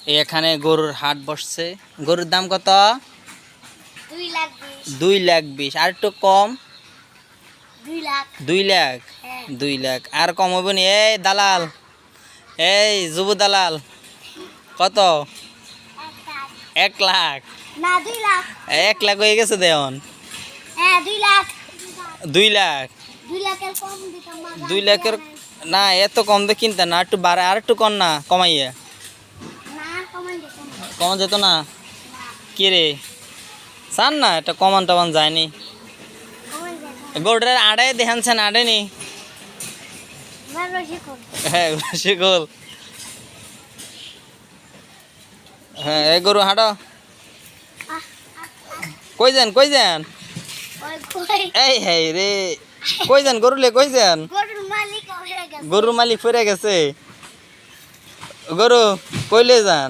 এখানে গরুর হাট বসছে। গরুর দাম কত? 2,20,000 2,20,000। আর একটু কম? 2,00,000 2,00,000। হ্যাঁ 2,00,000 আর কম হবে নি? এই দালাল, এই যুব দালাল, কত? 1,00,000। না 2,00,000 1,00,000 হয়ে গেছে দেওন। হ্যাঁ 2,00,000 2,00,000। 2,00,000 এর কম দিতাম না 2,00,000 না, এত কম দিয়ে কিনতে না, একটু বাড়ে, আর একটু কম না, কমাইয়া না কমান দিতাম না কমা যেত না? কি রে চান না এটা কমান টমান যায়নি? কমান দিতাম গরুটার আড়াই দেখানছেন, আড়েনি? না রোজি কর হ্যাঁ শিকল। হ্যাঁ এই গরু হাঁটো। কই যান, কই যান? ওই কই এই হ্যাঁ রে, কই যান গরুলে, কই যান? গরুর মালিক হয়ে গেছে গরুর মালিক ফিরে গেছে। গরু কইলে যান?